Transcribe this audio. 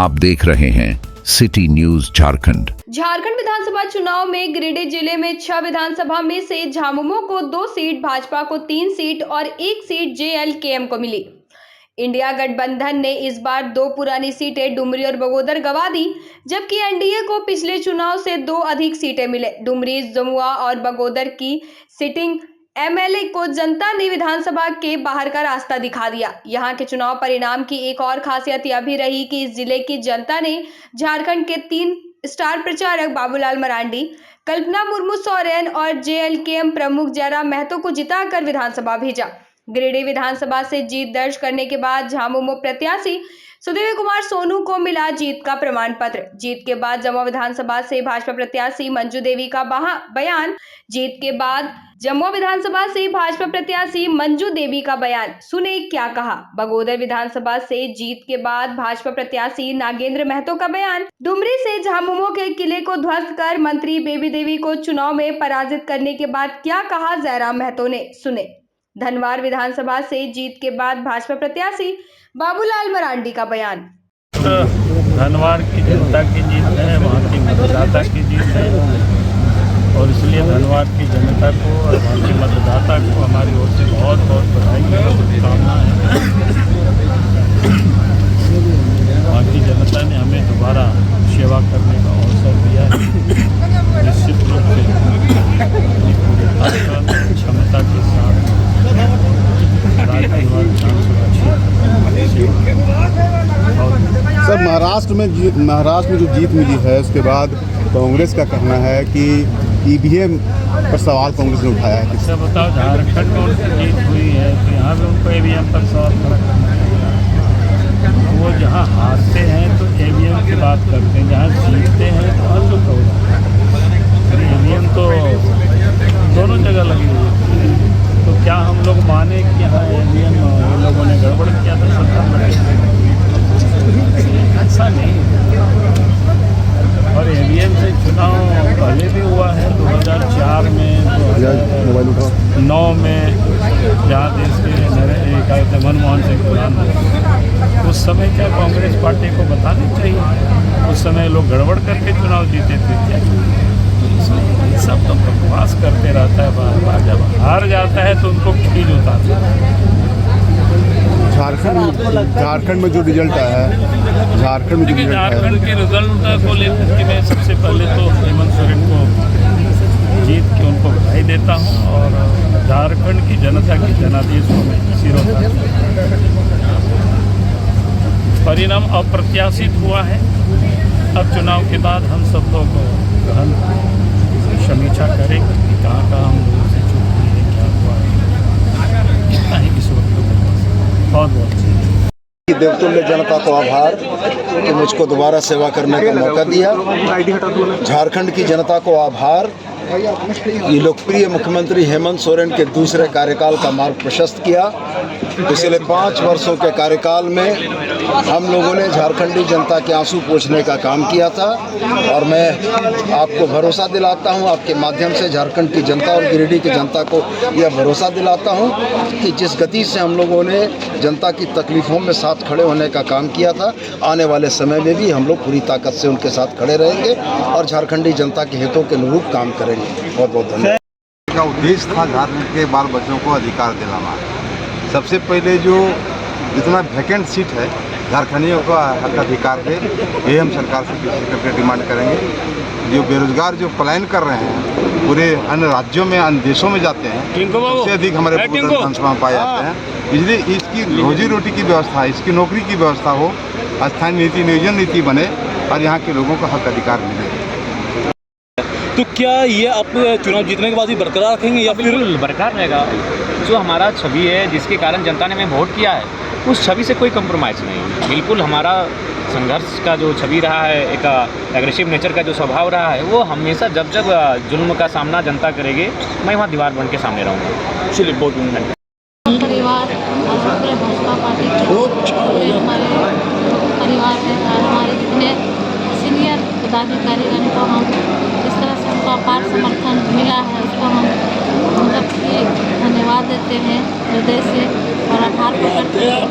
आप देख रहे हैं सिटी न्यूज झारखंड। झारखंड विधानसभा चुनाव में गिरिडीह जिले में 6 विधानसभा में से झामुमो को 2 सीट, भाजपा को 3 सीट और 1 सीट जेएलकेएम को मिली। इंडिया गठबंधन ने इस बार 2 पुरानी सीटें डुमरी और बगोदर गंवा दी, जबकि एनडीए को पिछले चुनाव से 2 अधिक सीटें मिले। डुमरी, जमुआ और बगोदर की सिटिंग एमएलए को जनता ने विधानसभा के बाहर का रास्ता दिखा दिया। यहां के चुनाव परिणाम की एक और खासियत यह भी रही कि इस जिले की जनता ने झारखंड के 3 स्टार प्रचारक बाबूलाल मरांडी, कल्पना मुर्मू सोरेन और जेएलकेएम प्रमुख जयराम महतो को जिताकर विधानसभा भेजा। गिरिडीह विधानसभा से जीत दर्ज करने के बाद झामुमो प्रत्याशी सुदेवी कुमार सोनू को मिला जीत का प्रमाण पत्र। जीत के बाद जमुआ विधानसभा से भाजपा प्रत्याशी मंजू देवी का बयान। जीत के बाद जमुआ विधानसभा से भाजपा प्रत्याशी मंजू देवी का बयान, सुने क्या कहा। बगोदर विधानसभा से जीत के बाद भाजपा प्रत्याशी नागेंद्र महतो का बयान। डुमरी से झामुमो के किले को ध्वस्त कर मंत्री बेबी देवी को चुनाव में पराजित करने के बाद क्या कहा जयराम महतो ने, सुने। धनवार विधानसभा से जीत के बाद भाजपा प्रत्याशी बाबूलाल मरांडी का बयान। धनवार की जनता की जीत है, वहाँ की मतदाता की जीत है और इसलिए धनवार की जनता को और वहाँ के मतदाता को हमारी ओर से बहुत बहुत बधाई और शुभकामना है। वहाँ की जनता ने हमें दोबारा सेवा करने का अवसर दिया है। निश्चित रूप से क्षमता के साथ सर, महाराष्ट्र में जो जीत मिली है उसके बाद कांग्रेस का कहना है कि ईवीएम पर सवाल कांग्रेस ने उठाया है। अच्छा बताओ, झारखंड में उनकी जीत हुई है तो यहाँ भी उनको ईवीएम पर सवाल खड़ा करना है। वो जहाँ हारते हैं तो ईवीएम की बात करते हैं, जहाँ जीतते हैं तो हल्लुक हो जाता है। ईवीएम तो दोनों जगह लगी हुई है, तो क्या हम लोग माने कि यहाँ ईवीएम लोगों ने गड़बड़ किया था सरकार में? ऐसा नहीं। और ईवीएम से चुनाव पहले भी हुआ है, 2004 में, 2009 में, जहाँ देश के मनमोहन सिंह प्रधानमंत्री, उस समय क्या कांग्रेस पार्टी को बताना चाहिए? उस समय लोग गड़बड़ करके चुनाव जीते थे क्या? सब तो बकवास करते रहता है बार बार। जब हार जाता है तो उनको खींच उतारता है। झारखंड में जो रिजल्ट आया है, झारखंड के रिजल्ट को लेकर के मैं सबसे पहले तो हेमंत सोरेन को जीत के उनको बधाई देता हूं और झारखंड की जनता की जनादेश को मैं सिरोधार्य परिणाम अप्रत्याशित हुआ है। अब चुनाव के बाद हम सब लोग समीक्षा करेंगे कि कहाँ हम लोगों से चूक हुई है, क्या हुआ है। इतना ही इस वक्त बहुत बहुत देवतुल्य जनता को आभार कि मुझको दोबारा सेवा करने का मौका दिया। झारखंड की जनता को आभार, ये लोकप्रिय मुख्यमंत्री हेमंत सोरेन के दूसरे कार्यकाल का मार्ग प्रशस्त किया। पिछले 5 वर्षों के कार्यकाल में हम लोगों ने झारखंडी जनता के आंसू पोंछने का काम किया था और मैं आपको भरोसा दिलाता हूं, आपके माध्यम से झारखंड की जनता और गिरिडीह की जनता को यह भरोसा दिलाता हूं कि जिस गति से हम लोगों ने जनता की तकलीफ़ों में साथ खड़े होने का काम किया था, आने वाले समय में भी हम लोग पूरी ताकत से उनके साथ खड़े रहेंगे और झारखंडी जनता के हितों के अनुरूप काम करेंगे। बहुत बहुत धन्यवाद। का उद्देश्य था झारखंड के बाल बच्चों को अधिकार दिलाना। सबसे पहले जो जितना वैकेंट सीट है झारखंडियों को हक अधिकार दे, ये हम सरकार से करके डिमांड करेंगे। जो बेरोजगार जो पलायन कर रहे हैं पूरे अन्य राज्यों में, अन्य देशों में जाते हैं, सबसे अधिक हमारे विधानसभा में पाए जाते हैं। इसलिए इसकी रोजी रोटी की व्यवस्था, इसकी नौकरी की व्यवस्था हो, स्थानीय नीति नियोजन नीति बने और यहाँ के लोगों को हक अधिकार मिले। तो क्या ये आप चुनाव जीतने के बाद ही बरकरार रखेंगे या फिर? बरकरार रहेगा। जो हमारा छवि है, जिसके कारण जनता ने हमें वोट किया है, उस छवि से कोई कंप्रोमाइज़ नहीं। बिल्कुल हमारा संघर्ष का जो छवि रहा है, एक एग्रेसिव नेचर का जो स्वभाव रहा है, वो हमेशा जब जब जुल्म का सामना जनता करेगी, मैं वहाँ दीवार बन के सामने रहूँगा। चलिए, बहुत परिवार भाजपा पार्टी हमारे परिवार है और हमारे जितने सीनियर पदाधिकारीगण को हम इस तरह से उनको अपार समर्थन मिला है, उसको हम मतलब धन्यवाद देते हैं हृदय से और आभार प्रकट करते हैं।